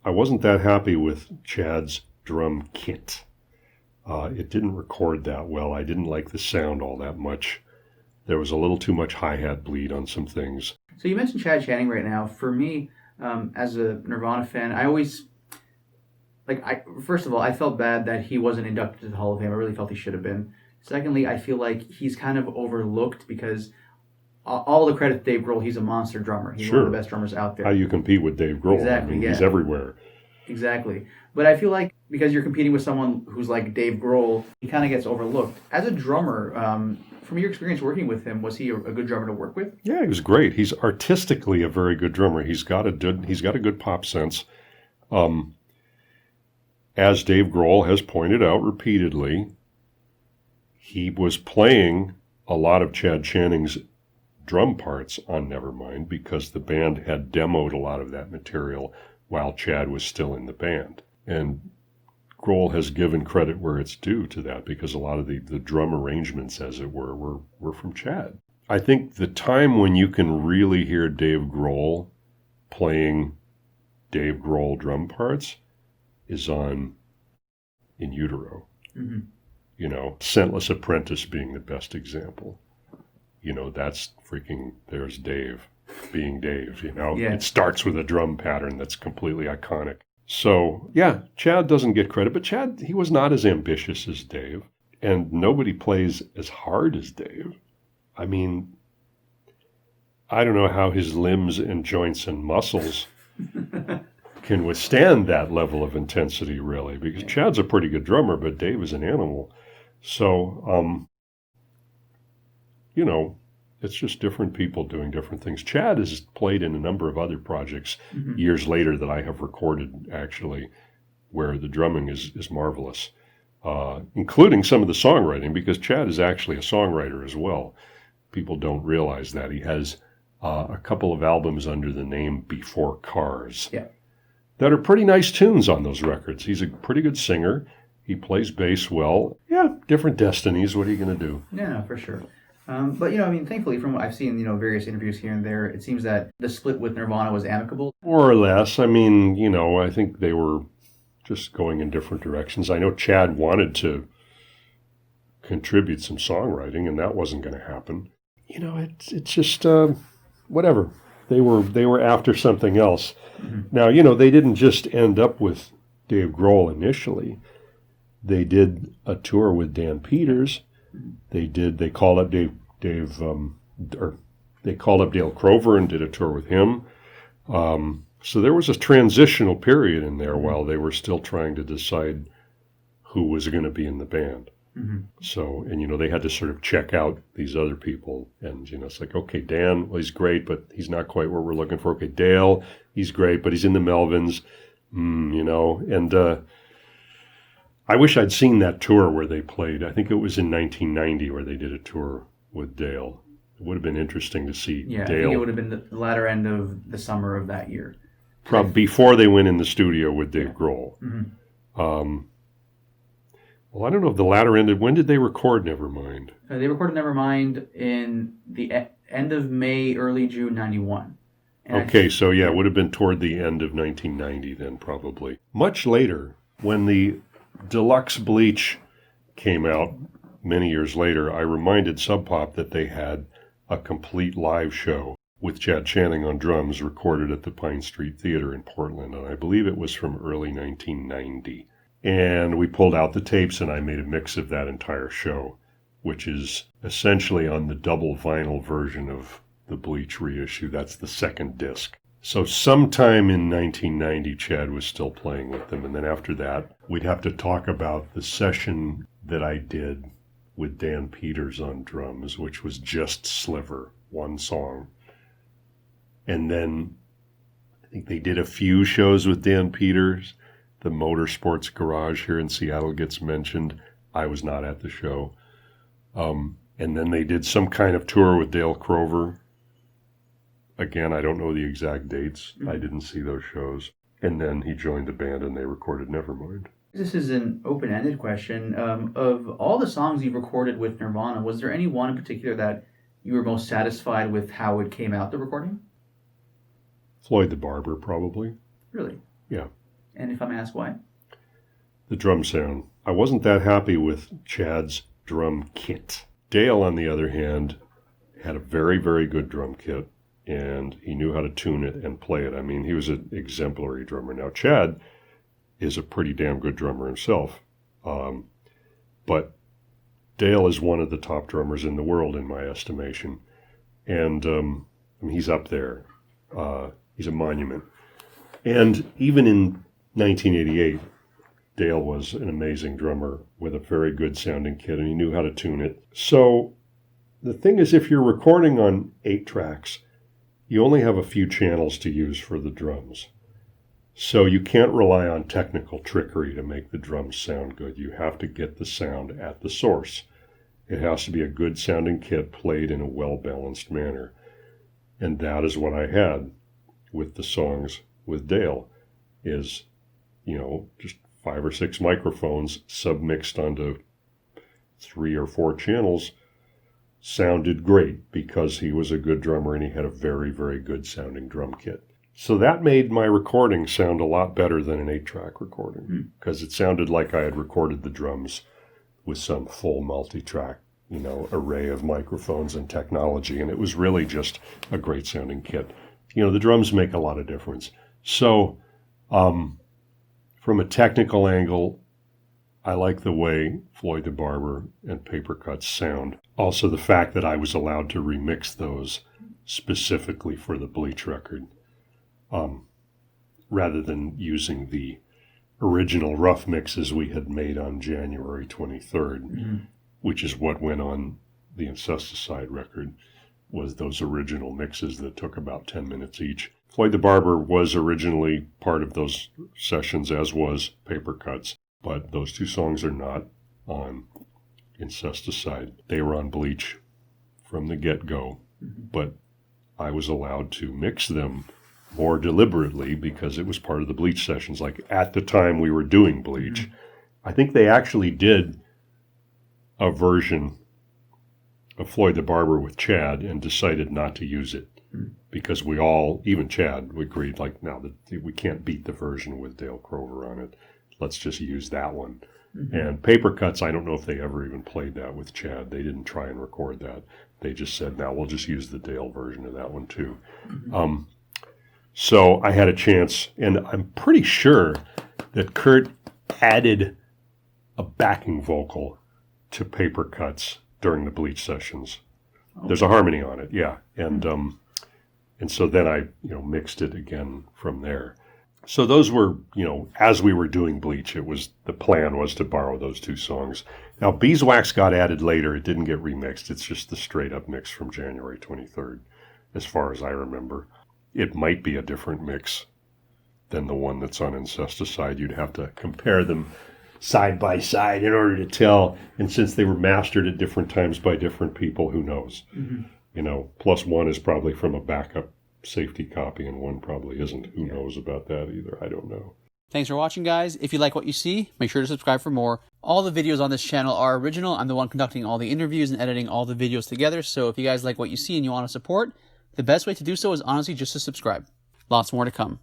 I wasn't that happy with Chad's drum kit. It didn't record that well. I didn't like the sound all that much. There was a little too much hi-hat bleed on some things. So you mentioned Chad Channing right now. For me, as a Nirvana fan, I always first of all, I felt bad that he wasn't inducted to the Hall of Fame. I really felt he should have been. Secondly, I feel like he's kind of overlooked because all the credit to Dave Grohl, he's a monster drummer. He's one of the best drummers out there. How you compete with Dave Grohl? Exactly, I mean, he's everywhere. Exactly. But I feel like because you're competing with someone who's like Dave Grohl, he kind of gets overlooked. As a drummer, from your experience working with him, was he a good drummer to work with? Yeah, he was great. He's artistically a very good drummer. He's got a good pop sense. As Dave Grohl has pointed out repeatedly, he was playing a lot of Chad Channing's drum parts on Nevermind because the band had demoed a lot of that material while Chad was still in the band. And Grohl has given credit where it's due to that because a lot of the drum arrangements, as it were from Chad. I think the time when you can really hear Dave Grohl playing Dave Grohl drum parts is on In Utero. Mm-hmm. You know, Scentless Apprentice being the best example. You know, that's freaking, there's Dave being Dave, you know. Yeah. It starts with a drum pattern that's completely iconic. So, yeah, Chad doesn't get credit, but Chad, he was not as ambitious as Dave, and nobody plays as hard as Dave. I mean, I don't know how his limbs and joints and muscles can withstand that level of intensity, really, because Chad's a pretty good drummer, but Dave is an animal. So, you know, it's just different people doing different things. Chad has played in a number of other projects years later that I have recorded, actually, where the drumming is marvelous, including some of the songwriting, because Chad is actually a songwriter as well. People don't realize that. He has a couple of albums under the name Before Cars that are pretty nice tunes on those records. He's a pretty good singer. He plays bass well. Yeah, different destinies. What are you going to do? Yeah, for sure. But, you know, I mean, thankfully, from what I've seen, you know, various interviews here and there, it seems that the split with Nirvana was amicable. More or less. I mean, you know, I think they were just going in different directions. I know Chad wanted to contribute some songwriting, and that wasn't going to happen. You know, it's just whatever. They were after something else. Mm-hmm. Now, you know, they didn't just end up with Dave Grohl initially. They did a tour with Dan Peters. They called up Dale Crover and did a tour with him. So there was a transitional period in there while they were still trying to decide who was going to be in the band. Mm-hmm. So, and, you know, they had to sort of check out these other people. And, you know, it's like, okay, Dan, well, he's great, but he's not quite what we're looking for. Okay, Dale, he's great, but he's in the Melvins, you know. And I wish I'd seen that tour where they played. I think it was in 1990 where they did a tour with Dale. It would have been interesting to see Dale. I think it would have been the latter end of the summer of that year. Probably before they went in the studio with Dave Grohl. Mm-hmm. Well, I don't know if the latter ended. When did they record Nevermind? They recorded Nevermind in the end of May, early June, 91. Okay, so yeah, it would have been toward the end of 1990 then, probably. Much later, when the Deluxe Bleach came out many years later, I reminded Sub Pop that they had a complete live show with Chad Channing on drums recorded at the Pine Street Theater in Portland, and I believe it was from early 1990. And we pulled out the tapes, and I made a mix of that entire show, which is essentially on the double vinyl version of the Bleach reissue. That's the second disc. So sometime in 1990, Chad was still playing with them. And then after that, we'd have to talk about the session that I did with Dan Peters on drums, which was just Sliver, one song. And then I think they did a few shows with Dan Peters. The Motorsports Garage here in Seattle gets mentioned. I was not at the show. And then they did some kind of tour with Dale Crover. Again, I don't know the exact dates. Mm-hmm. I didn't see those shows. And then he joined the band and they recorded Nevermind. This is an open-ended question. Of all the songs you've recorded with Nirvana, was there any one in particular that you were most satisfied with how it came out, the recording? Floyd the Barber, probably. Really? Yeah. And if I may ask why? The drum sound. I wasn't that happy with Chad's drum kit. Dale, on the other hand, had a very, very good drum kit, and he knew how to tune it and play it. I mean, he was an exemplary drummer. Now, Chad is a pretty damn good drummer himself, but Dale is one of the top drummers in the world, in my estimation. And I mean, he's up there. He's a monument. And even in 1988, Dale was an amazing drummer with a very good sounding kit, and he knew how to tune it. So the thing is, if you're recording on 8 tracks, you only have a few channels to use for the drums. So you can't rely on technical trickery to make the drums sound good. You have to get the sound at the source. It has to be a good sounding kit played in a well-balanced manner. And that is what I had with the songs with Dale, is, just 5 or 6 microphones submixed onto 3 or 4 channels. Sounded great because he was a good drummer and he had a very, very good sounding drum kit. So that made my recording sound a lot better than an 8-track recording, because it sounded like I had recorded the drums with some full multi-track, array of microphones and technology, and it was really just a great sounding kit. The drums make a lot of difference. So from a technical angle, I like the way Floyd the Barber and Paper Cuts sound. Also the fact that I was allowed to remix those specifically for the Bleach record, rather than using the original rough mixes we had made on January 23rd, which is what went on the Incesticide record, was those original mixes that took about 10 minutes each. Floyd the Barber was originally part of those sessions, as was Paper Cuts, but those 2 songs are not on Incesticide. They were on Bleach from the get-go, but I was allowed to mix them more deliberately because it was part of the Bleach sessions. Like, at the time we were doing Bleach, I think they actually did a version of Floyd the Barber with Chad and decided not to use it because we all, even Chad, we agreed, like, no, we can't beat the version with Dale Crover on it. Let's just use that one. And Paper Cuts, I don't know if they ever even played that with Chad. They didn't try and record that. They just said, no, we'll just use the Dale version of that one too. So I had a chance, and I'm pretty sure that Kurt added a backing vocal to Paper Cuts during the Bleach sessions. There's a harmony on it, yeah. And so then I, mixed it again from there. So those were, as we were doing Bleach, the plan was to borrow those 2 songs. Now, Beeswax got added later. It didn't get remixed. It's just the straight up mix from January 23rd, as far as I remember. It might be a different mix than the one that's on Incesticide. You'd have to compare them side by side in order to tell. And since they were mastered at different times by different people, who knows? Plus one is probably from a backup safety copy and one probably isn't. Who knows about that either? I don't know. Thanks for watching, guys. If you like what you see, make sure to subscribe for more. All the videos on this channel are original. I'm the one conducting all the interviews and editing all the videos together. So if you guys like what you see and you want to support, the best way to do so is honestly just to subscribe. Lots more to come.